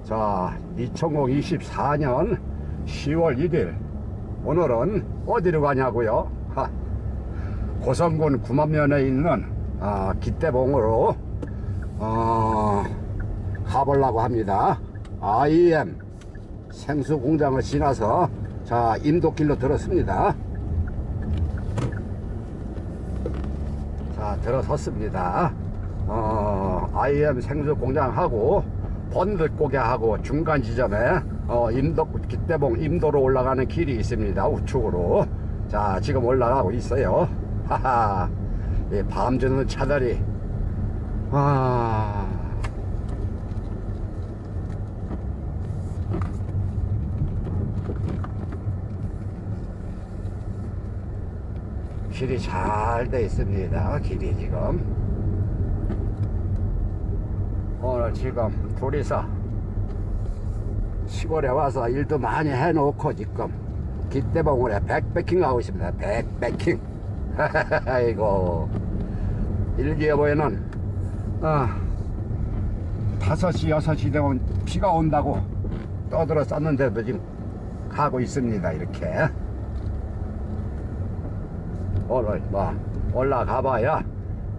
자, 2024년 10월 1일 오늘은 어디로 가냐고요? 고성군 구만면에 있는 기대봉으로 가보려고 합니다. IM 생수 공장을 지나서 자, 임도길로 들었습니다. 자, 들어섰습니다. IM 생수 공장하고 번들고개하고 중간 지점에 기대봉 임도로 올라가는 길이 있습니다. 우측으로. 자, 지금 올라가고 있어요. 하하, 밤 주는 차들이 길이 잘 돼 있습니다. 길이 지금 오늘 지금 둘이서 시골에 와서 일도 많이 해놓고 지금 기대봉으로 백패킹 하고 있습니다. 백패킹. 아이고, 일기예보에는 5시 6시 되면 비가 온다고 떠들어 쌌는데도 지금 가고 있습니다. 이렇게 오늘 올라가 봐야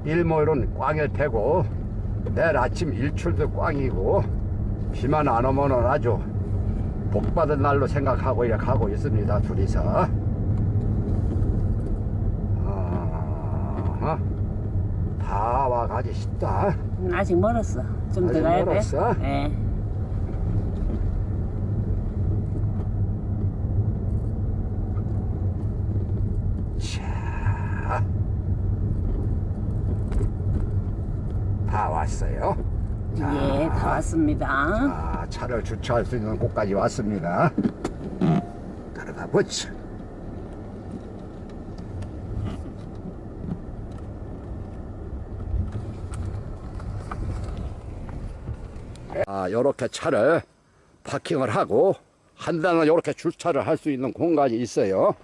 일몰은 꽝일 테고 내일 아침 일출도 꽝이고 비만 안 오면은 아주 복받은 날로 생각하고 이렇게 가고 있습니다. 둘이서 다 와가지 싶다. 아직 멀었어. 좀 더 가야 멀었어? 돼. 네. 자, 다 왔어요. 자, 예, 다 왔습니다. 자, 차를 주차할 수 있는 곳까지 왔습니다. 들어가 보자. 요렇게 차를 파킹을 하고 한 대는 요렇게 주차를 할 수 있는 공간이 있어요.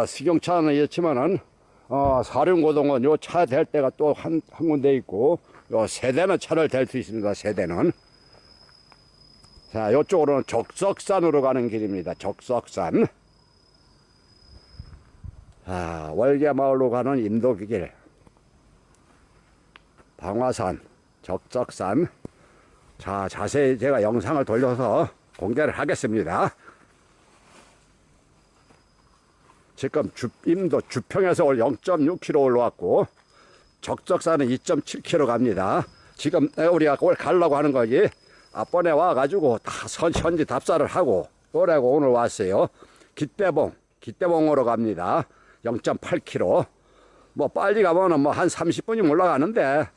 식용차는 이렇지만은 사륜고동은 요 차 댈 때가 또 한 군데 있고, 요 세 대는 차를 댈 수 있습니다. 세 대는. 자, 요쪽으로는 적석산으로 가는 길입니다. 적석산. 자, 월계마을로 가는 임도길. 방화산, 적석산. 자, 자세히 제가 영상을 돌려서 공개를 하겠습니다. 지금 임도 주평에서 0.6km 올라왔고 적적산은 2.7km 갑니다. 지금 우리가 그걸 가려고 하는 거지. 앞번에 와가지고 다 현지 답사를 하고 오래고 오늘 왔어요. 기대봉으로 갑니다. 0.8km. 빨리 가면은 한 30분이면 올라가는데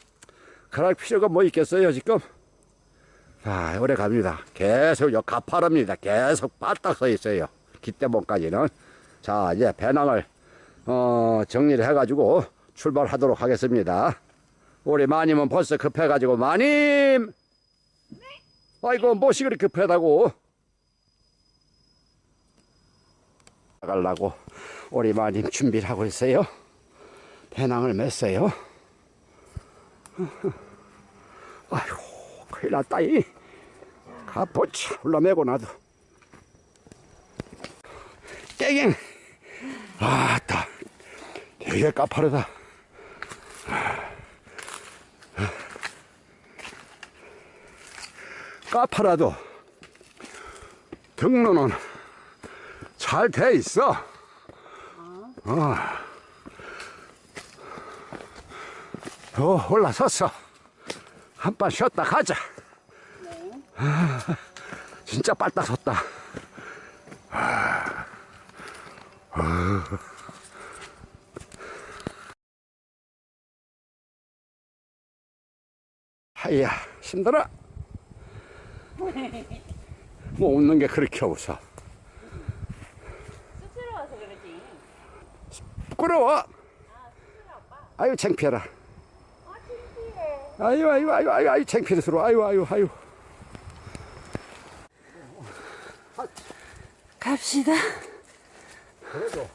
그럴 필요가 뭐 있겠어요 지금. 자, 오래 갑니다. 계속 가파릅니다. 계속 바닥 서 있어요. 기대봉까지는. 자, 이제 배낭을 정리를 해가지고 출발하도록 하겠습니다. 우리 마님은 벌써 급해가지고. 마님! 네? 아이고, 무엇이 그리 급하다고? 나가려고 우리 마님 준비를 하고 있어요. 배낭을 맸어요. 아이고, 큰일 났다. 가포차 올라매고 나도 땡! 아따, 되게 까파르다. 까파라도 등로는 잘 돼 있어. 올라섰어. 한번 쉬었다 가자. 네. 진짜 빨딱 섰다. 하이야, 힘들어. 뭐 웃는 게 그렇게 웃어. 쑥스러워서 그러지. 부끄러워. 쑥스러워, 오빠. 아유, 창피해라. 창피해. 아유, 창피해서. 아유. 갑시다. 그래도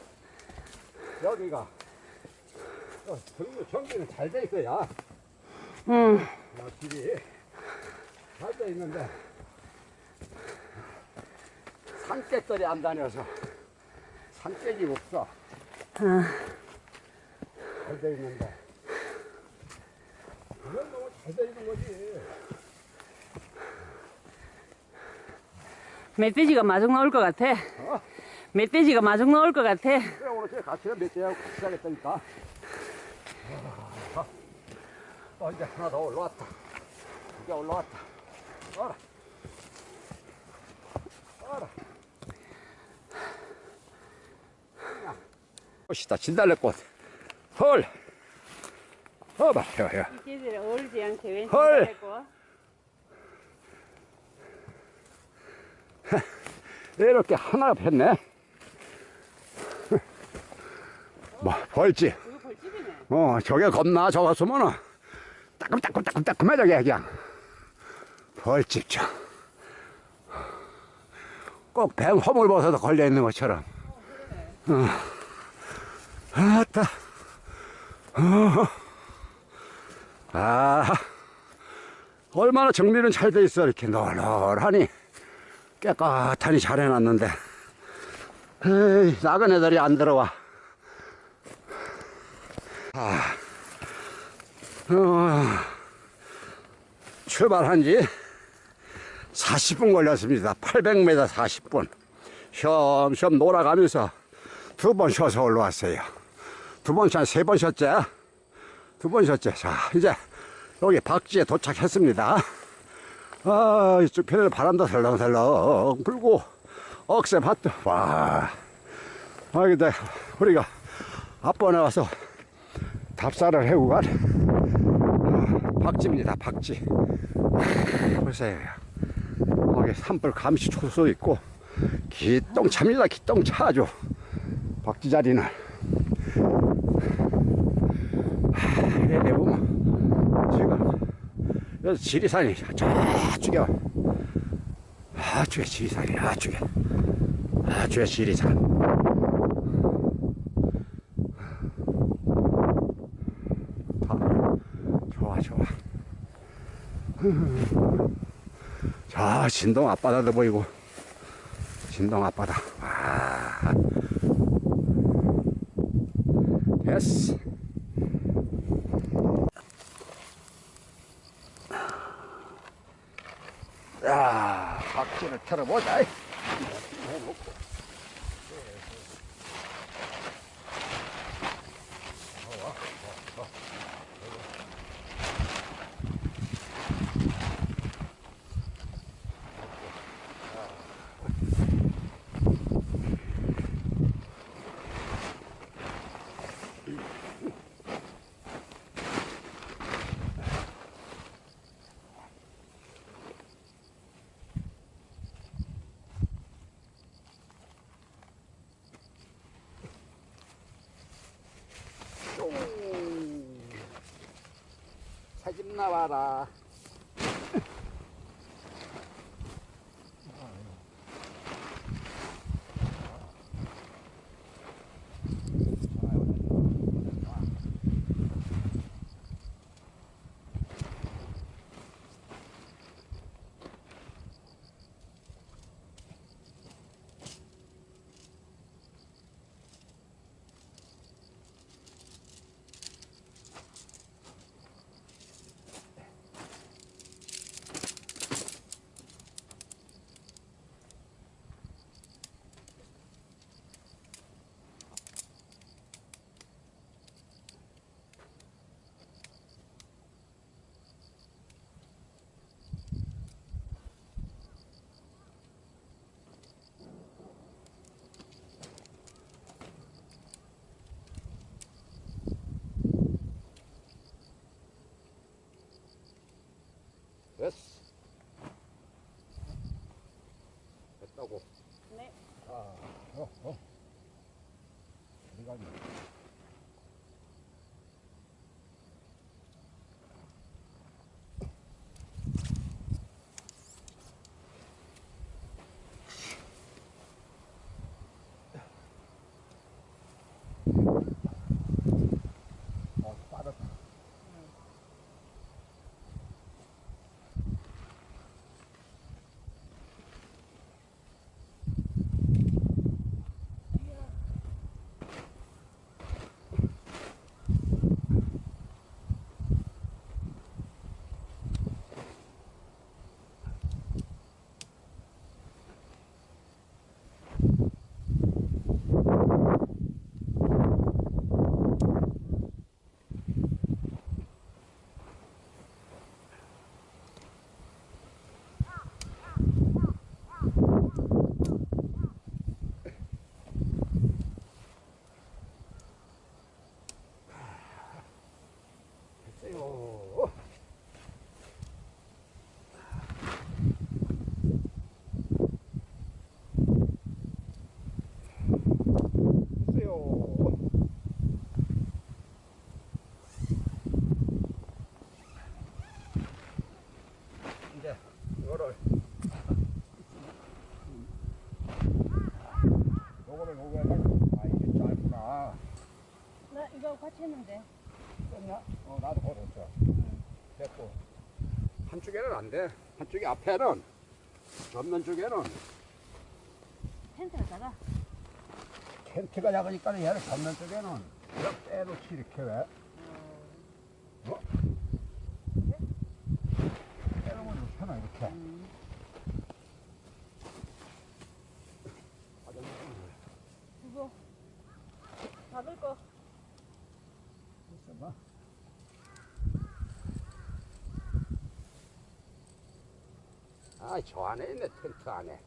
여기가 전기는 잘 돼 있어야. 길이 잘 돼 있는데 산깨들이 안 다녀서 산깨기 없어. 잘 돼 있는데 이건 너무 잘 돼 있는 거지. 멧돼지가 마중 나올 것 같아. 어? 멧돼지가 마중 나올 것 같아. 그래 오늘 제가 같이 멧돼지하고 같이 하겠다니까. 이제 하나 더 올라왔다. 이제 올라왔다. 와라. 와라. 꽃이다. 진달래꽃. 헐. 봐봐. 야. 이제들 어울리지 않게 왠지 헐. 잘했고. 이렇게 하나 폈네. 뭐 벌집. 이거 벌집이네. 저게 겁나 저거 쓰면은 따끔따끔따끔따끔해 저게 그냥 벌집 저. 꼭 뱀 허물 벗어도 걸려 있는 것처럼. 아따. 얼마나 정리는 잘 돼 있어. 이렇게 널널하니 깨끗하니 잘 해놨는데 에이, 작은 애들이 안 들어와. 출발한 지 40분 걸렸습니다. 800m 40분. 쉬엄쉬엄 놀아가면서 2번 쉬어서 올라왔어요. 2번 쉬어, 3번 쉬었죠? 2번 쉬었죠? 자, 이제 여기 박지에 도착했습니다. 이쪽 편에는 바람도 설렁설렁 불고, 억새 밭도, 와. 근데 우리가 앞번에 와서 답사를 해고 간 박지입니다. 박지. 보세요. 여기 산불 감시 초소 있고 기똥차입니다. 기똥차 아주. 박지 자리는 여기 보면 지금 여기 지리산이 저쪽에 지리산이 저쪽에 지리산. 좋아. 자, 진동 앞바다도 보이고, 진동 앞바다. 와. 됐어. 자, 박지를 털어보자. 사진 나와라. 됐어. 됐다고. 네. 어디 가니? 빠졌다. 작은데 한쪽이 앞에는 전면 쪽에는 텐트가 작아. 텐트가 작으니까 얘는 전면 쪽에는 이렇게 빼놓지 이렇게 왜? 어? 빼놓으면 좋잖아 이렇게. 그거 받을 거. 있어봐. 아, 저 안에 있네, 텐트 안에.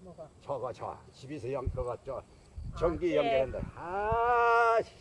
뭐가? 저거, 저. 집에서 그거, 전기 네. 연결한다. 아, 씨.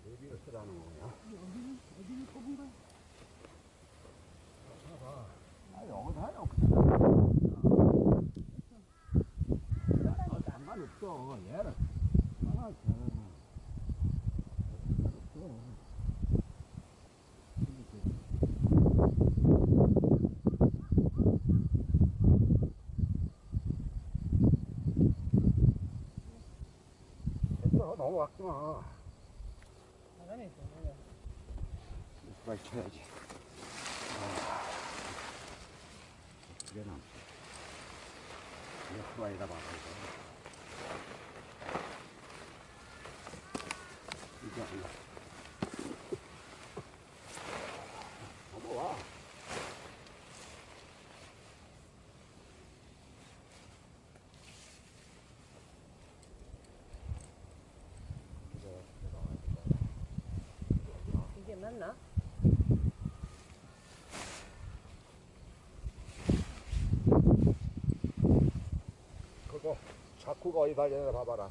어디가 쓰라는 거야? 어디를 뽑은 거야? 아, 여기다 해요. 상관없어. 얘는. 아, 쟤는. 됐어. 넘어갔지 마. 바람이 있어. 빨리 쳐야지. 이게는 이게 후라이다 봐봐 이거 아니야. 넘어와. 이게 맞나? 그거 자쿠가 어디다 내려 봐봐라.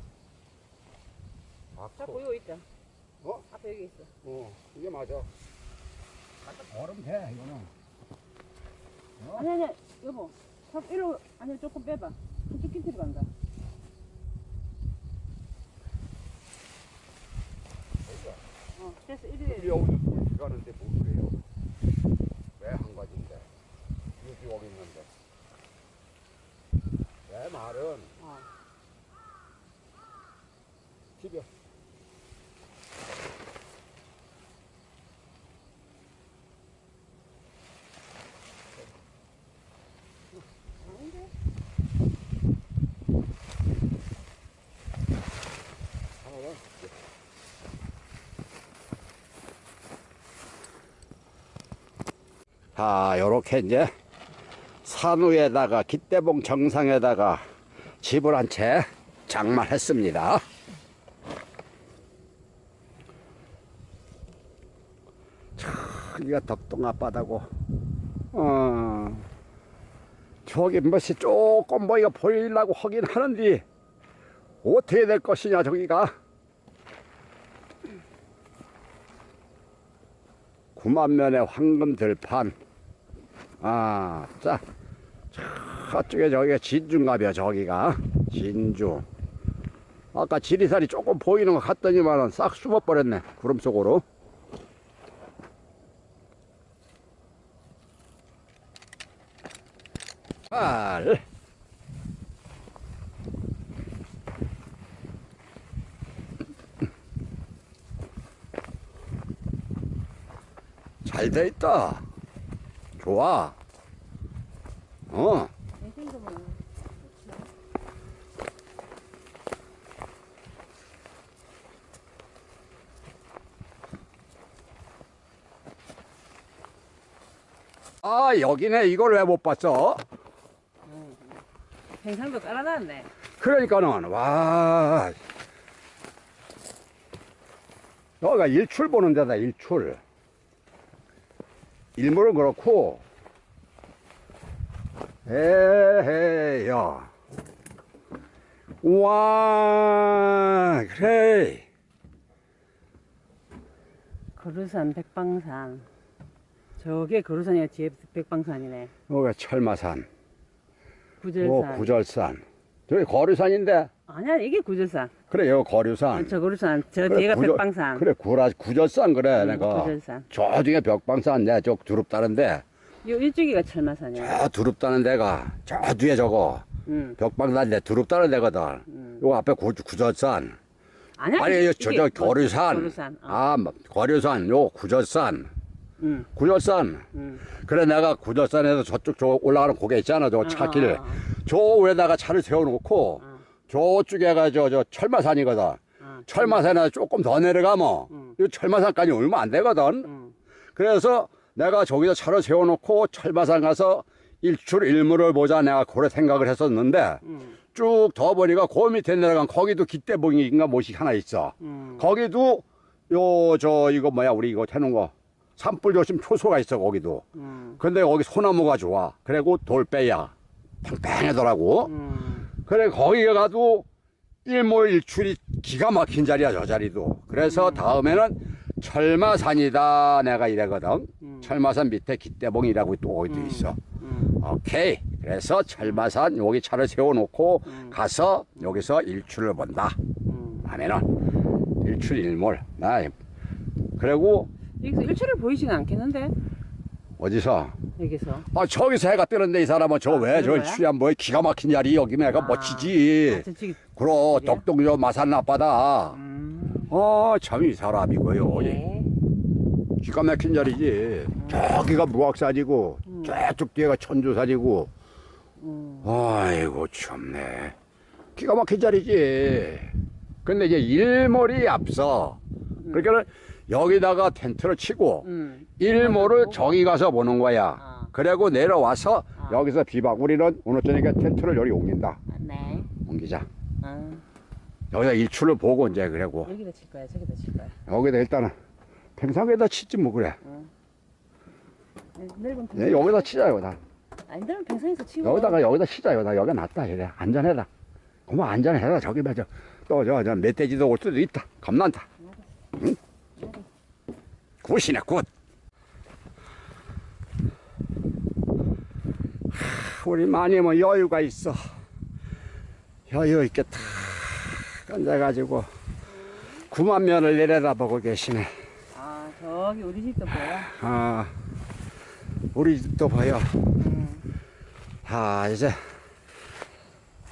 자꾸 이거 있다. 어? 앞에 여기 있어. 이게 맞아. 얼음 돼 이거는. 아니 여보. 자꾸 이리로 아니 조금 빼봐. 그쪽 밑으로 간다. 됐어. 우리 이리. 여기서 물 가는데 뭘 그래요? 왜 한 가지인데? 여기 여기 있는데. 내 말은 튀겨. 아닌데? 하나는 자, 요렇게 이제 산 위에다가 기대봉 정상에다가 집을 한 채 장만했습니다. 여기가 덕동 앞바다고. 저기 멋이 조금 뭐 이거 보이려고 하긴 하는데 어떻게 될 것이냐 저기가. 9만면의 황금 들판. 자, 저쪽에 저기가 진주인가벼. 저기가 진주. 아까 지리산이 조금 보이는 것 같더니만은 싹 숨어버렸네 구름 속으로. 잘 돼 있다. 좋아. 아, 여기네. 이걸 왜 못 봤어? 행상도 깔아놨네. 그러니까는, 와. 여기가 일출 보는 데다, 일출. 일몰은 그렇고, 에헤야. 와, 그래. 거루산, 백방산. 저게 거루산이야, 뒤에 백방산이네. 여기가 철마산, 구절산. 구절산. 저기 거류산인데. 아니야, 이게 구절산. 그래, 여기 거류산. 저 거루산, 저 그래, 뒤에가 백방산. 그래, 구절산, 그래, 내가. 구절산. 저 뒤에 벽방산, 내저 두릅다는데. 이쪽이가 철마산이야. 저 두릅다는 데가, 저 뒤에 저거. 벽방산 내 두릅다는 데거든. 요 앞에 구절산. 아니야, 아니, 저 거류산. 거루산. 아, 거류산, 요 구절산. 구절산. 그래, 내가 구절산에서 저쪽 저 올라가는 고개 있잖아, 저 차길. 저 위에다가 차를 세워놓고, 저쪽에가 저 철마산이거든. 철마산에 조금 더 내려가면, 이 철마산까지 얼마 안 되거든. 그래서 내가 저기서 차를 세워놓고 철마산 가서 일출 일몰을 보자 내가 그래 생각을 했었는데, 쭉 더 보니까 그 밑에 내려간 거기도 깃대봉인가 뭐시 하나 있어. 거기도 이거 뭐야, 우리 이거 해놓은 거. 산불 조심 초소가 있어, 거기도. 근데 거기 소나무가 좋아. 그리고 돌배야. 팽팽하더라고. 그래, 거기 가도 일몰 일출이 기가 막힌 자리야, 저 자리도. 그래서 다음에는 철마산이다, 내가 이래거든. 철마산 밑에 깃대봉이라고 또 어디도 있어. 오케이. 그래서 철마산 여기 차를 세워놓고 가서 여기서 일출을 본다. 하면은 일출 일몰. 그리고 여기서 일출을 보이지는 않겠는데? 어디서? 여기서. 아, 저기서 해가 뜨는데 이 사람은 저 왜 저 그런 거야? 취한 뭐 기가 막힌 자리 여기 내가 멋지지. 저쪽이. 그럼 저기야? 덕동저 마산 앞바다. 참 이 사람이고요. 네. 기가 막힌 자리지. 저기가 무악산이고 저쪽 뒤에가 천주산이고. 아이고 참네. 기가 막힌 자리지. 근데 이제 일몰이 앞서. 그러니까 여기다가 텐트를 치고 일몰을 저기 가서 보는 거야. 그리고 내려와서 여기서 비박. 우리는 오늘 저녁에 텐트를 여기 옮긴다. 네. 옮기자. 여기다 일출을 보고 이제 그러고. 여기다 칠 거야, 저기다 칠 거야. 여기다 일단은 평상에다 치지 뭐 그래. 넓은 예, 여기다 치자 여기다. 아니, 넓은 평상에서 치고. 여기다 치자 여기가 낫다 이래. 안전해라. 그만 안전해라. 저기 맞아. 또저 멧돼지도 올 수도 있다. 겁난다. 응? 굿이네 굿. 우리 마님은 여유가 있어. 여유 있게 탁 앉아가지고 9만 면을 내려다보고 계시네. 아, 저기 우리 집도 보여. 아, 우리 집도 보여. 이제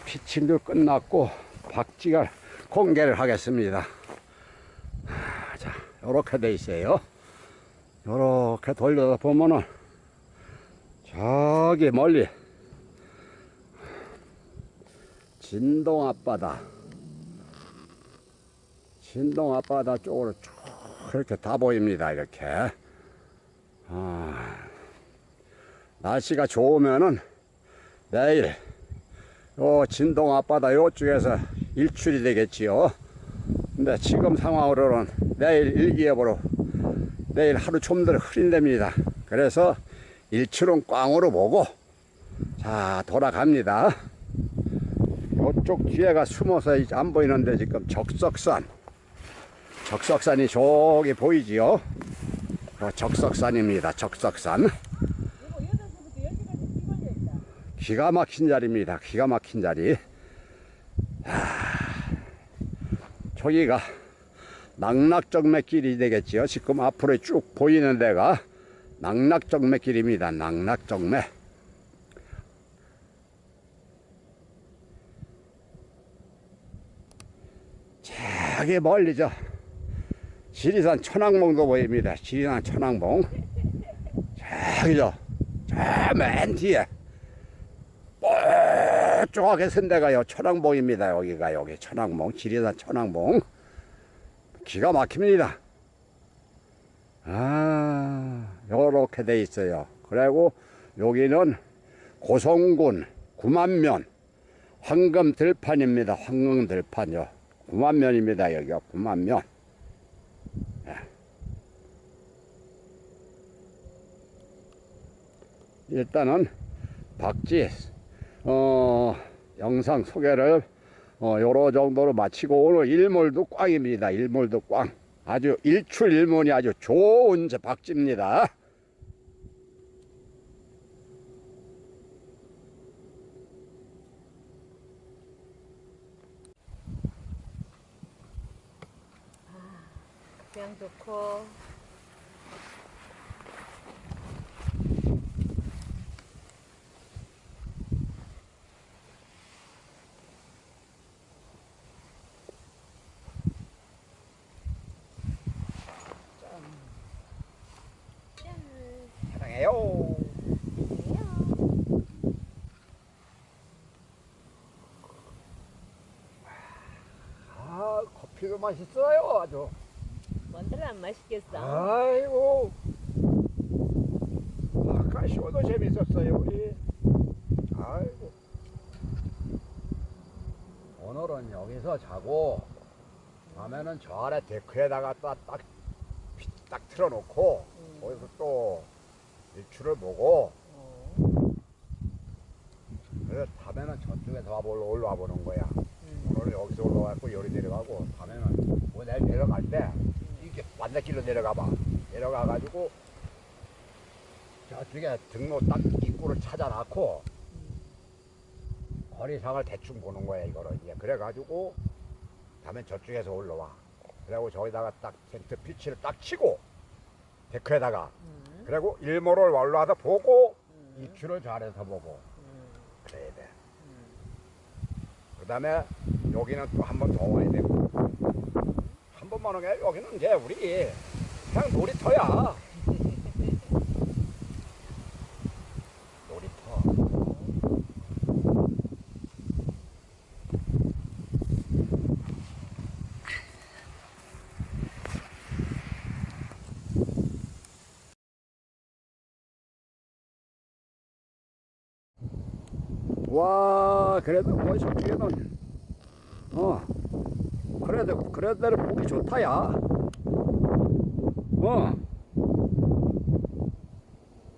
피칭도 끝났고 박쥐가 공개를 하겠습니다. 자, 요렇게 돼 있어요. 요렇게 돌려다 보면은 저기 멀리 진동 앞바다 쪽으로 쭉 이렇게 다 보입니다. 이렇게. 날씨가 좋으면은 내일 요 진동 앞바다 요쪽에서 일출이 되겠지요. 근데 지금 상황으로는 내일 일기예보로 내일 하루 좀더 흐린답니다. 그래서 일출은 꽝으로 보고 자 돌아갑니다. 요쪽 뒤에가 숨어서 이제 안 보이는데 지금 적석산이 저기 보이지요. 적석산입니다. 적석산. 기가 막힌 자리입니다. 기가 막힌 자리. 저기가 낙낙정맥길이 되겠지요. 지금 앞으로 쭉 보이는 데가 낙낙정맥길입니다. 낙낙정맥. 저기 멀리 저 지리산 천왕봉도 보입니다. 지리산 천왕봉. 저기죠. 저 맨 뒤에 뾰족하게 쓴 데가요 천왕봉입니다. 여기가 여기 천왕봉, 지리산 천왕봉. 기가 막힙니다. 요렇게 돼 있어요. 그리고 여기는 고성군 구만면 황금들판입니다. 황금들판요. 구만면입니다. 여기가 구만면. 예. 일단은 박쥐 영상 소개를 요러 정도로 마치고 오늘 일몰도 꽝입니다. 일몰도 꽝. 아주 일출일문이 아주 좋은 박쥐입니다. 그냥 좋고. 사랑해요. 아, 커피도 맛있어요. 아주. 뭔들 안 맛있겠어? 아이고. 아까 쇼도 재밌었어요, 우리. 아이고. 오늘은 여기서 자고, 밤에는 저 아래 데크에다가 딱 틀어놓고, 거기서 또 일출을 보고, 그래서 밤에는 저쪽에서 올라와 보는 거야. 오늘 여기서 올라와갖고 여기 내려가고, 밤에는 뭐 내일 내려갈 때, 이렇게 반대길로 내려가봐. 내려가가지고, 저쪽에 등로 딱 입구를 찾아놨고, 거리상을 대충 보는 거야, 이거를. 이제 그래가지고, 다음에 저쪽에서 올라와. 그리고 저기다가 딱 텐트 피치를 딱 치고, 데크에다가. 그리고 일몰을 올라와서 보고, 입추를 저 아래서 보고. 그래야 돼. 그 다음에 여기는 또 한 번 더 와야 되고. 한 번만 오게 여기는 이제 우리 그냥 놀이터야. 놀이터. 와, 그래도 뭐 저쪽에는 그래도 보기 좋다야.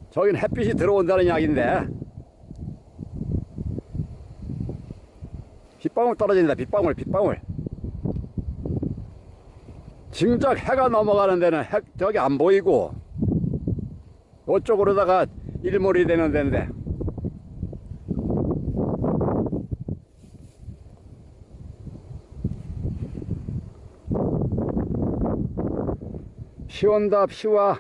저긴 햇빛이 들어온다는 이야기인데 빗방울 떨어진다. 빗방울. 진작 해가 넘어가는 데는 저기 안 보이고 이쪽으로다가 일몰이 되는 데인데 비 온다. 비와.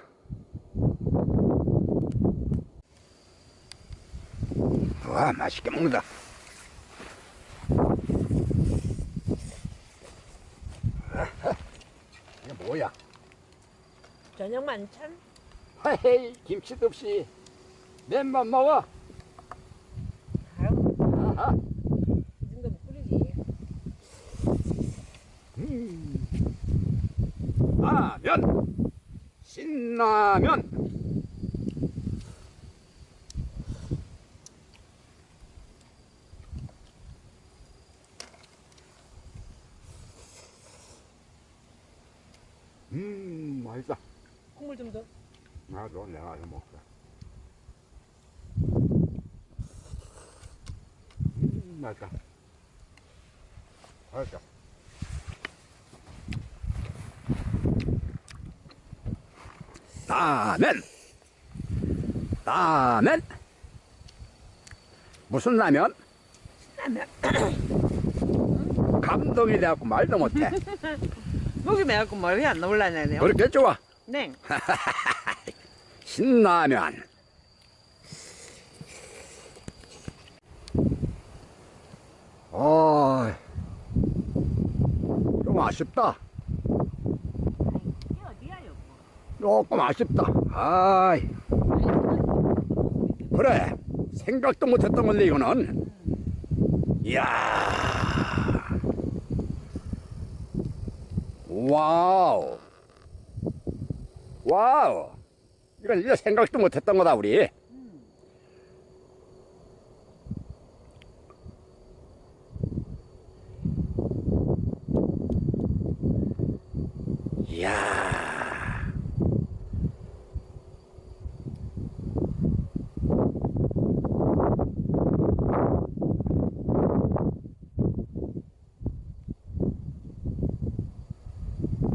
와, 맛있게 먹는다. 이게 뭐야? 저녁 만찬? 헤이, 김치도 없이 맨만 먹어. 아유, 아하. 이 정도면 꿀이지. 라면, 신라면. 맛있다. 국물 좀 더. 나도 내가 좀 먹자. 맛있다. 맛있다. 라면. 무슨 라면? 감동이 돼갖고 말도 못해. 목이 매갖고 머리 안 나올라네요. 그렇게 좋아. 네. 신라면. 좀 아쉽다. 이게 어디야, 여보? 조금 아쉽다. 아이. 그래. 생각도 못했던 건데, 이거는. 이야. 와우. 이건 이제 생각도 못했던 거다 우리. 이야.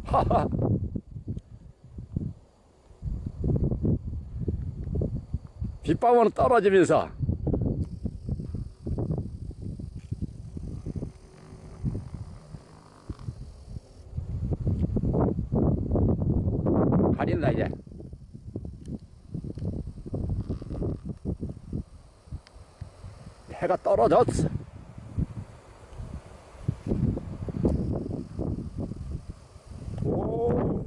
하하. 빗방울은 떨어지면서 가린다 이제. 해가 떨어졌어. 오.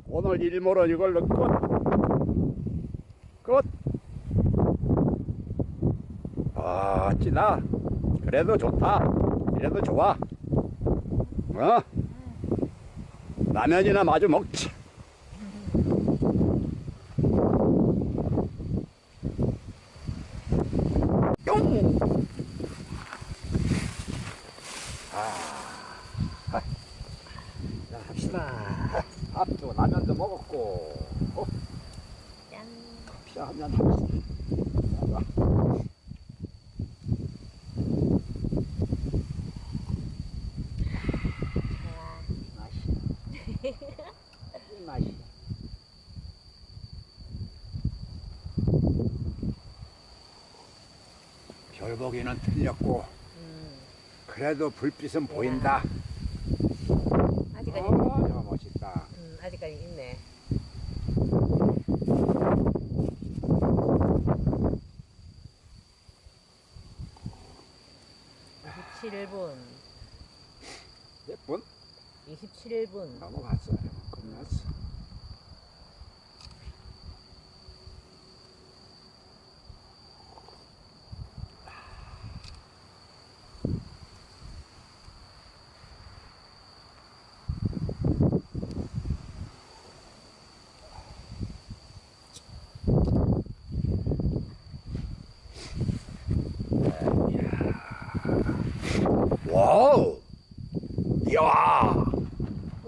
오늘 일몰은 이걸로 끝. 끝. 아, 찌다. 그래도 좋다. 이래도 좋아. 어? 라면이나 마주 먹지. 뿅! 자, 합시다. 밥도 라면도 먹었고, 짠. 커피 한잔 합시다. 맛이. 맛이. 별보기는 틀렸고, 그래도 불빛은 보인다. 아직까지, 저 멋있다. 아직까지 있네. 27분. 몇 분? 27분. 넘어갔어요. 끝났어. 와우! 이야!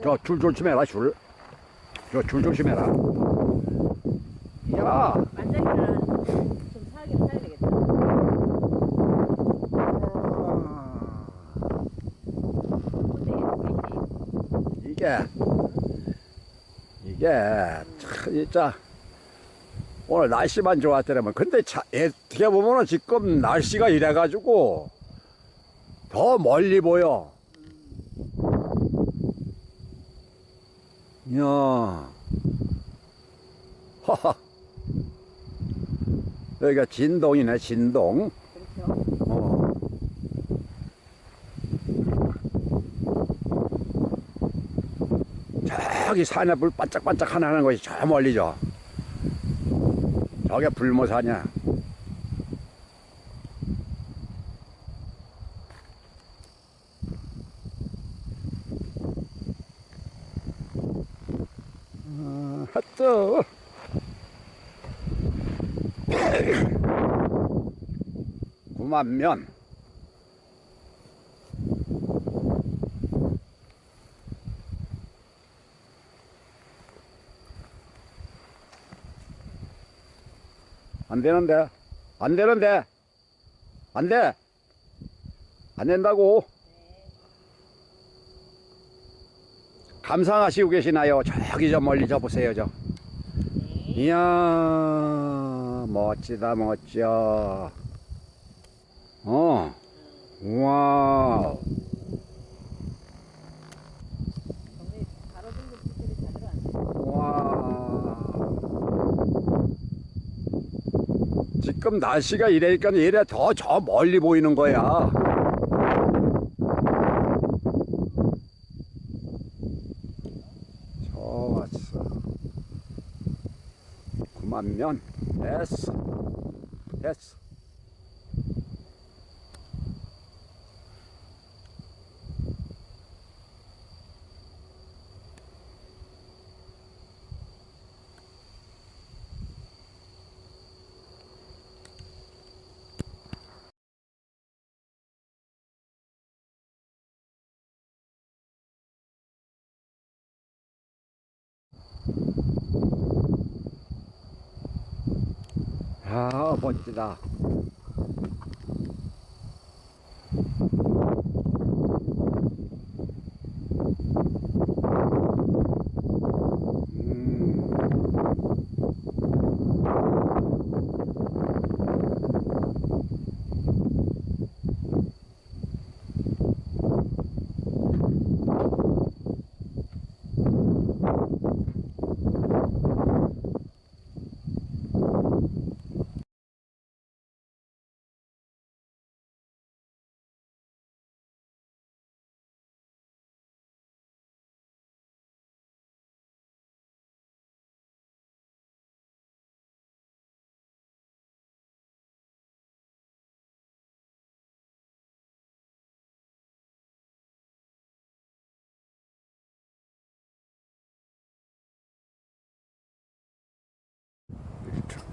저 줄 조심해라, 줄. 저 줄 조심해라. 이야! 만장이를 좀 살게 사야 되겠다. 이게 참 진짜 오늘 날씨만 좋았더라면 근데 어떻게 보면은 지금 날씨가 이래가지고 더 멀리 보여. 이야. 하하. 여기가 진동이네, 진동. 그렇죠. 어. 저기 산에 불 반짝반짝 하나 하는 것이 저 멀리죠. 저게 불모산이야. 핫뜨. 구만면. 안 되는데, 안 되는데, 안 돼, 안 된다고. 감상하시고 계시나요? 저기 저 멀리 저 보세요, 저. 이야, 멋지다, 멋져. 우와. 정말 바로 등급 피들이 다 들어왔네. 우와. 지금 날씨가 이래니까 이래 더 저 멀리 보이는 거야. 좋았어. 9만 면. 됐어. 됐어. 아, 멋지다.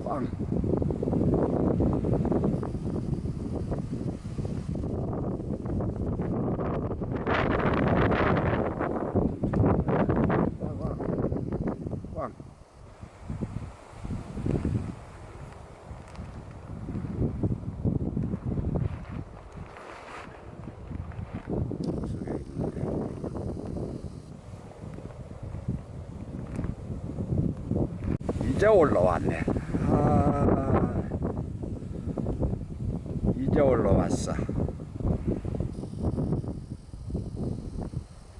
꽝. 꽝. 이제 올라왔네. 아, 이제 올라왔어.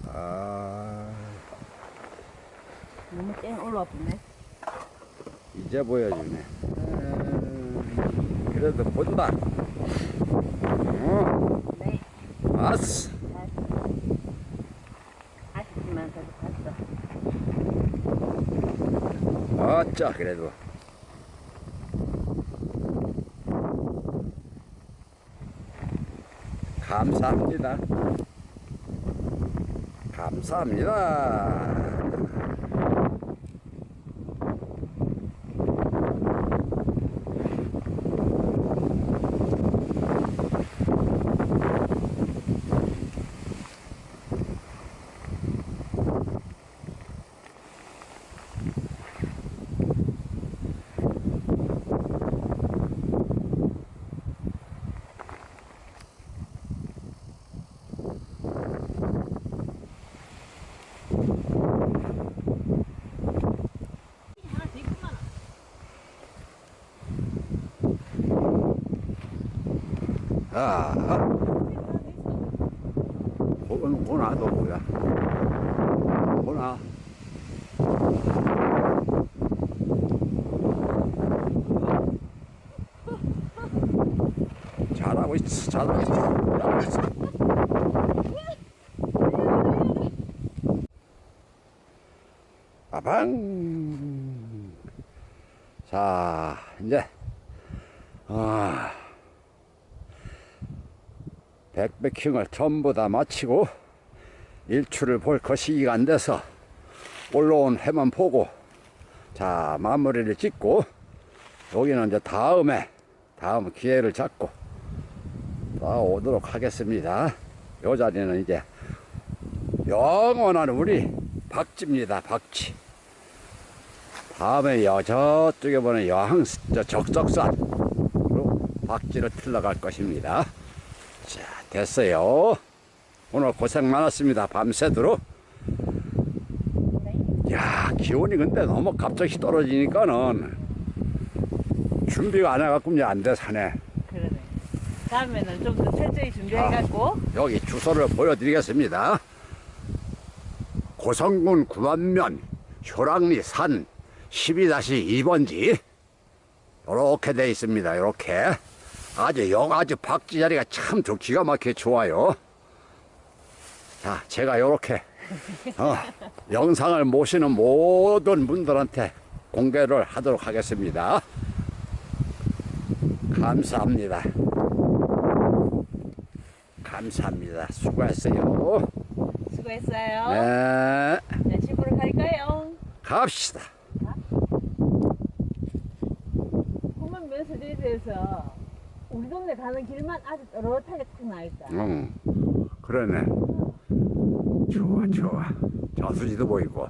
아, 너무 땡 올라와 보네. 이제 보여주네. 그래도 본다. 어, 네. 왔어. 아쉽지만 그래도 갔어. 어쩌, 그래도. 감사합니다. 감사합니다. 아, 보나, 너 뭐야? 보나. 잘하고 있어, 잘하고 있어, 잘하고 있어. 아방. 자, 이제, 백패킹을 전부 다 마치고 일출을 볼 거시기가 안 돼서 올라온 해만 보고, 자, 마무리를 짓고, 여기는 이제 다음 기회를 잡고 또 오도록 하겠습니다. 요 자리는 이제 영원한 우리 박지입니다. 박지. 다음에 저쪽에 보는 적석산으로 박지를 틀러갈 것입니다. 자, 됐어요. 오늘 고생 많았습니다. 밤새도록. 야, 기온이 근데 너무 갑자기 떨어지니까는 준비가 안 해갖고 이제 안 돼, 사네. 그러네. 다음에는 좀 더 철저히 준비해갖고. 여기 주소를 보여드리겠습니다. 고성군 구안면 효랑리 산 12-2번지 이렇게 돼 있습니다. 이렇게 아주 박지 자리가 참 기가 막히게 좋아요. 자, 제가 이렇게 영상을 보시는 모든 분들한테 공개를 하도록 하겠습니다. 감사합니다. 감사합니다. 수고했어요. 수고했어요. 네, 네, 집으로 갈까요? 갑시다. 홍만 면수리에서 우리 동네 가는 길만 아주 또렷하게 딱 나있다. 응, 그러네. 좋아, 좋아. 저수지도 보이고.